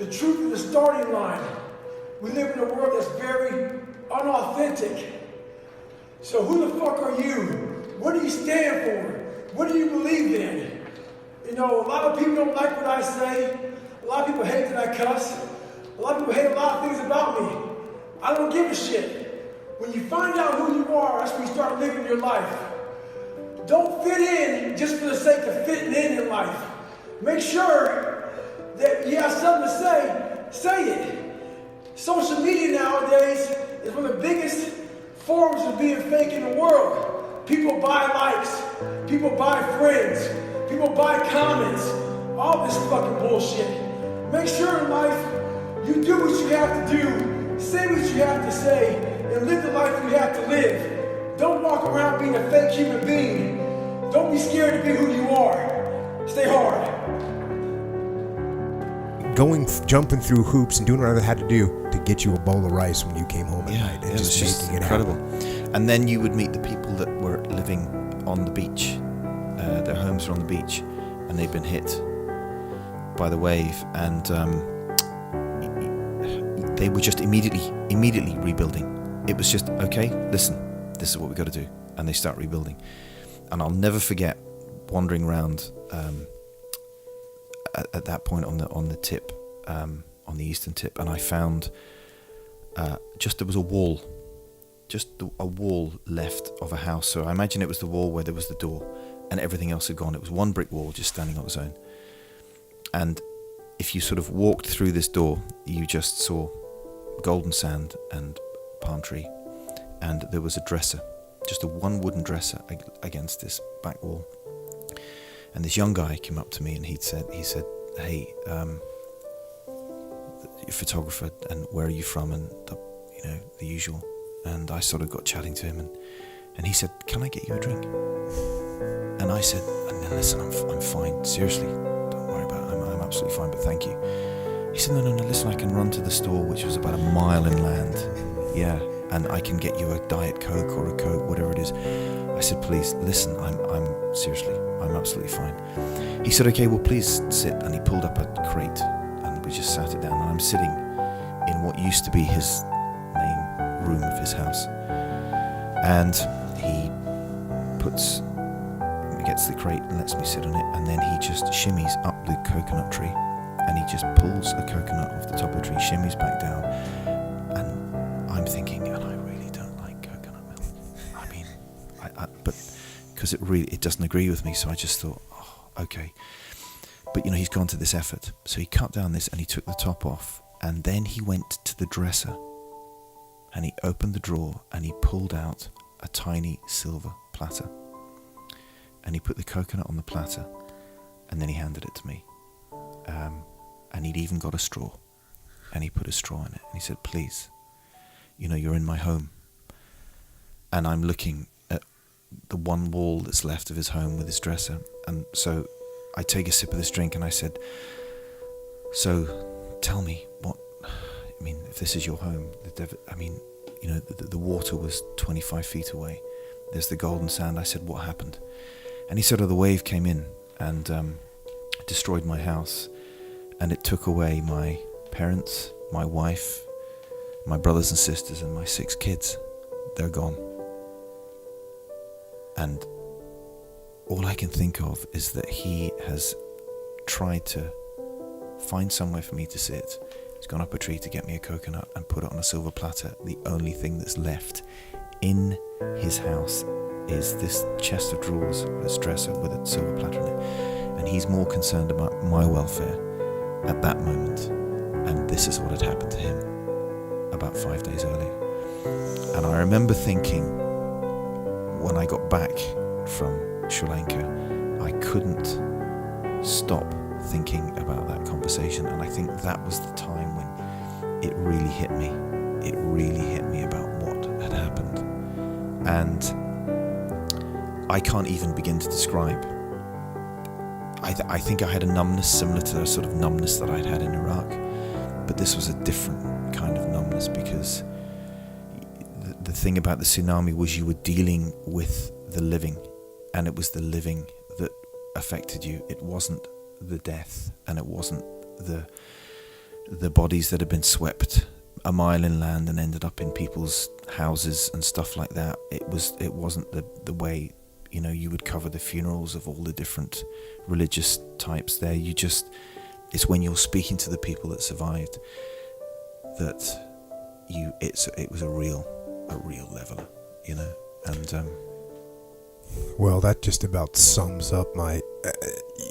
The truth is the starting line. We live in a world that's very unauthentic. So who the fuck are you? What do you stand for? What do you believe in? You know, a lot of people don't like what I say. A lot of people hate that I cuss. A lot of people hate a lot of things about me. I don't give a shit. When you find out who you are, that's when you start living your life. Don't fit in just for the sake of fitting in life. Make sure that you have something to say it. Social media nowadays is one of the biggest forms of being fake in the world. People buy likes, people buy friends, people buy comments, all this fucking bullshit. Make sure in life you do what you have to do, say what you have to say, and live the life you have to live. Don't walk around being a fake human being. Don't be scared to be who you are. Stay hard. Jumping through hoops and doing whatever I had to do to get you a bowl of rice when you came home at night. And it was just incredible. And then you would meet the people that were living on the beach. Their homes were on the beach, and they'd been hit by the wave, and they were just immediately rebuilding. It was just, okay, listen, this is what we've got to do. And they start rebuilding. And I'll never forget wandering around at that point on the tip, on the eastern tip, and I found there was a wall left of a house. So I imagine it was the wall where there was the door, and everything else had gone. It was one brick wall just standing on its own. And if you sort of walked through this door, you just saw golden sand and palm tree, and there was a dresser, just a one wooden dresser against this back wall. And this young guy came up to me and he said, "Hey, you're a photographer, and where are you from?" And the usual. And I sort of got chatting to him, and he said, "Can I get you a drink?" And I said, "Listen, I'm fine. Seriously, don't worry about it. I'm absolutely fine, but thank you." He said, "No, listen, I can run to the store, which was about a mile inland. Yeah, and I can get you a Diet Coke or a Coke, whatever it is." I said, "Please, listen, I'm seriously, I'm absolutely fine." He said, "Okay, well, please sit." And he pulled up a crate, and we just sat it down. And I'm sitting in what used to be his main room of his house. And he gets the crate and lets me sit on it. And then he just shimmies up the coconut tree. And he just pulls a coconut off the top of the tree, shimmies back down. And I'm thinking, and I really don't like coconut milk. I mean, but because it doesn't agree with me. So I just thought, okay. But he's gone to this effort. So he cut down this and he took the top off. And then he went to the dresser and he opened the drawer and he pulled out a tiny silver platter. And he put the coconut on the platter and then he handed it to me. And he'd even got a straw. And he put a straw in it. And he said, "Please, you're in my home." And I'm looking at the one wall that's left of his home with his dresser. And so I take a sip of this drink and I said, "So tell me if this is your home, the water was 25 feet away. There's the golden sand." I said, "What happened?" And he said, "The wave came in and destroyed my house. And it took away my parents, my wife, my brothers and sisters, and my 6 kids. They're gone." And all I can think of is that he has tried to find somewhere for me to sit. He's gone up a tree to get me a coconut and put it on a silver platter. The only thing that's left in his house is this chest of drawers, this dresser with a silver platter in it. And he's more concerned about my welfare at that moment. And this is what had happened to him about 5 days earlier. And I remember thinking, when I got back from Sri Lanka, I couldn't stop thinking about that conversation. And I think that was the time when it really hit me. It really hit me about what had happened. And I can't even begin to describe. I think I had a numbness similar to the sort of numbness that I'd had in Iraq, but this was a different kind of numbness, because the thing about the tsunami was you were dealing with the living, and it was the living that affected you. It wasn't the death, and it wasn't the bodies that had been swept a mile inland and ended up in people's houses and stuff like that. It wasn't the way, you know, you would cover the funerals of all the different religious types there. It's when you're speaking to the people that survived that it was a real leveler, you know. And well, that just about sums up my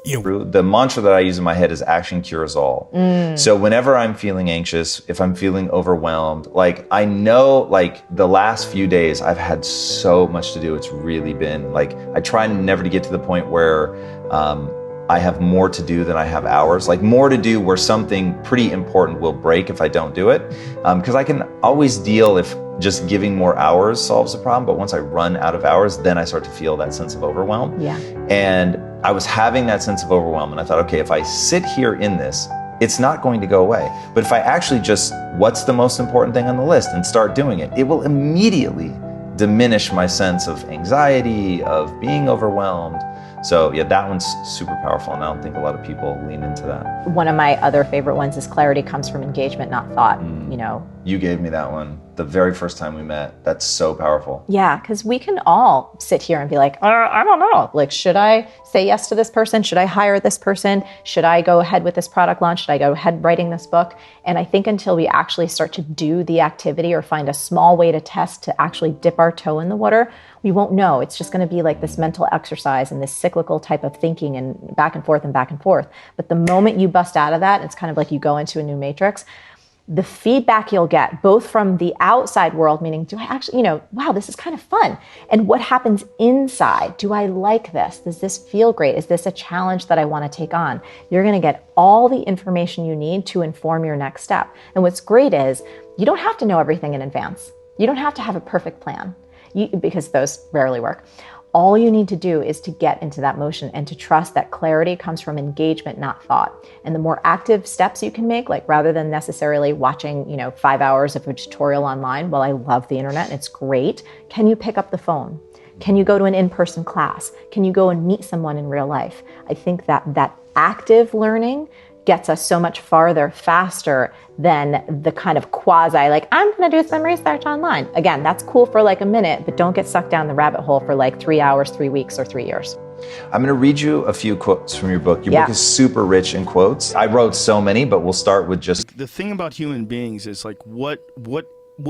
the mantra that I use in my head is action cures all. So whenever I'm feeling anxious, if I'm feeling overwhelmed, like I know, like the last few days I've had so much to do. It's really been like, I try never to get to the point where I have more to do than I have hours, like more to do where something pretty important will break if I don't do it. Because I can always deal if just giving more hours solves the problem. But once I run out of hours, then I start to feel that sense of overwhelm. Yeah. And I was having that sense of overwhelm. And I thought, okay, if I sit here in this, it's not going to go away. But if I actually just, what's the most important thing on the list and start doing it, it will immediately diminish my sense of anxiety, of being overwhelmed. So yeah, that one's super powerful, and I don't think a lot of people lean into that. One of my other favorite ones is clarity comes from engagement, not thought, you know. You gave me that one the very first time we met. That's so powerful. Yeah, because we can all sit here and be like, I don't know. Like, should I say yes to this person? Should I hire this person? Should I go ahead with this product launch? Should I go ahead writing this book? And I think until we actually start to do the activity or find a small way to test to actually dip our toe in the water, we won't know. It's just going to be like this mental exercise and this cyclical type of thinking and back and forth and back and forth. But the moment you bust out of that, it's kind of like you go into a new matrix. The feedback you'll get both from the outside world, meaning, do I actually, you know, wow, this is kind of fun. And what happens inside? Do I like this? Does this feel great? Is this a challenge that I want to take on? You're going to get all the information you need to inform your next step. And what's great is you don't have to know everything in advance. You don't have to have a perfect plan because those rarely work. All you need to do is to get into that motion and to trust that clarity comes from engagement, not thought. And the more active steps you can make, like rather than necessarily watching, 5 hours of a tutorial online, well, I love the internet and it's great. Can you pick up the phone? Can you go to an in-person class? Can you go and meet someone in real life? I think that active learning gets us so much farther faster than the kind of quasi, like, I'm going to do some research online. Again, that's cool for like a minute, but don't get sucked down the rabbit hole for like 3 hours, 3 weeks, or 3 years. I'm going to read you a few quotes from your book. Your book is super rich in quotes. I wrote so many, but we'll start with just... The thing about human beings is like, what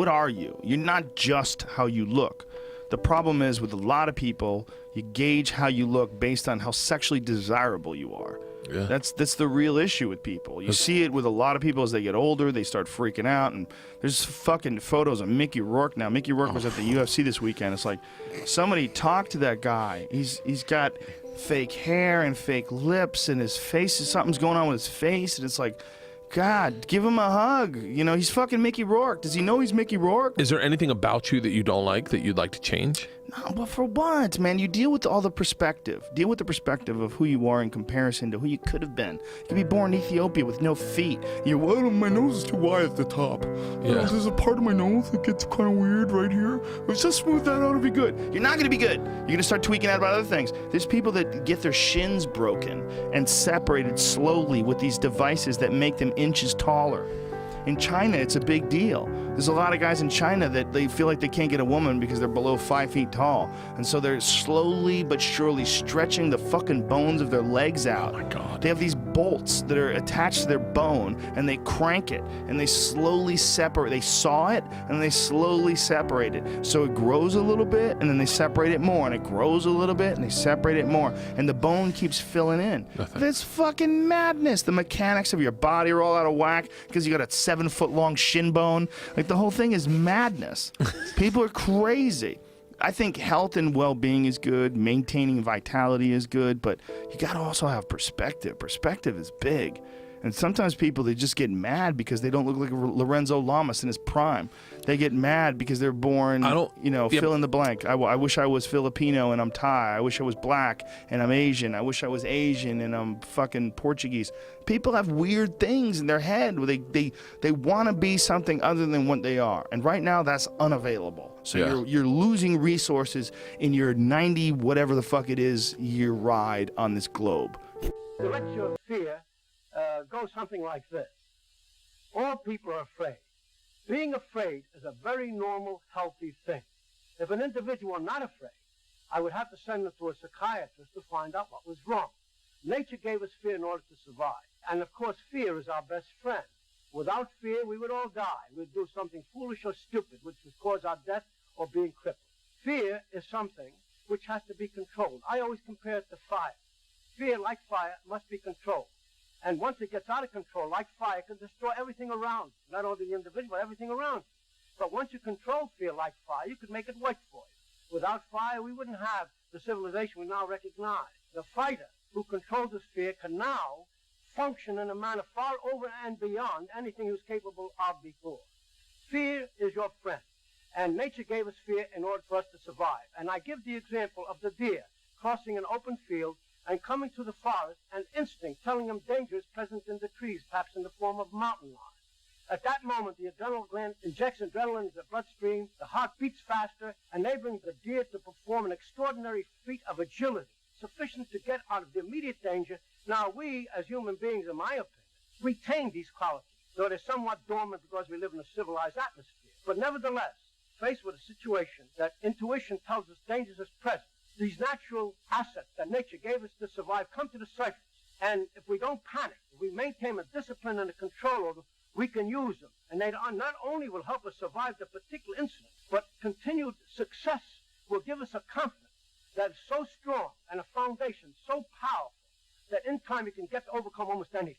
are you? You're not just how you look. The problem is with a lot of people, you gauge how you look based on how sexually desirable you are. Yeah. That's the real issue with people. You see it with a lot of people as they get older, they start freaking out, and there's fucking photos of Mickey Rourke now. Mickey Rourke was at the UFC this weekend. It's like, somebody talk to that guy. He's got fake hair and fake lips, and his face, something's going on with his face, and it's like, God, give him a hug. He's fucking Mickey Rourke. Does he know he's Mickey Rourke? Is there anything about you that you don't like that you'd like to change? No, but for what, man? You deal with all the perspective. Deal with the perspective of who you are in comparison to who you could have been. You could be born in Ethiopia with no feet. My nose is too wide at the top. Yeah. There's a part of my nose that gets kind of weird right here. Let's just smooth that out to be good. You're not going to be good. You're going to start tweaking out about other things. There's people that get their shins broken and separated slowly with these devices that make them inches taller. In China, it's a big deal. There's a lot of guys in China that they feel like they can't get a woman because they're below 5 feet tall. And so they're slowly but surely stretching the fucking bones of their legs out. Oh my God. They have these bolts that are attached to their bone, and they crank it, and they slowly separate. They saw it, and they slowly separate it. So it grows a little bit, and then they separate it more, and it grows a little bit, and they separate it more, and the bone keeps filling in. That's fucking madness. The mechanics of your body are all out of whack because you got a 7-foot-long shin bone. Like, the whole thing is madness. People are crazy. I think health and well-being is good, maintaining vitality is good, but you got to also have perspective. Perspective is big. And sometimes people, they just get mad because they don't look like Lorenzo Lamas in his prime. They get mad because they're born, fill in the blank. I wish I was Filipino and I'm Thai. I wish I was black and I'm Asian. I wish I was Asian and I'm fucking Portuguese. People have weird things in their head where they want to be something other than what they are. And right now, that's unavailable. So you're losing resources in your 90, whatever the fuck it is, year ride on this globe. The lecture of fear goes something like this. All people are afraid. Being afraid is a very normal, healthy thing. If an individual were not afraid, I would have to send them to a psychiatrist to find out what was wrong. Nature gave us fear in order to survive. And of course, fear is our best friend. Without fear, we would all die. We'd do something foolish or stupid, which would cause our death or being crippled. Fear is something which has to be controlled. I always compare it to fire. Fear, like fire, must be controlled. And once it gets out of control, like fire, it can destroy everything around you. Not only the individual, but everything around you. But once you control fear like fire, you could make it work for you. Without fire, we wouldn't have the civilization we now recognize. The fighter who controls his fear can now function in a manner far over and beyond anything he was capable of before. Fear is your friend. And nature gave us fear in order for us to survive. And I give the example of the deer crossing an open field and coming to the forest, and instinct telling him danger is present in the trees, perhaps in the form of mountain lions. At that moment, the adrenal gland injects adrenaline into the bloodstream, the heart beats faster, enabling the deer to perform an extraordinary feat of agility, sufficient to get out of the immediate danger. Now, we, as human beings, in my opinion, retain these qualities, though they're somewhat dormant because we live in a civilized atmosphere. But nevertheless, faced with a situation that intuition tells us danger is present, these natural assets that nature gave us to survive come to the surface. And if we don't panic, if we maintain a discipline and a control over them, we can use them. And they not only will help us survive the particular incident, but continued success will give us a confidence that is so strong and a foundation so powerful that in time you can get to overcome almost anything.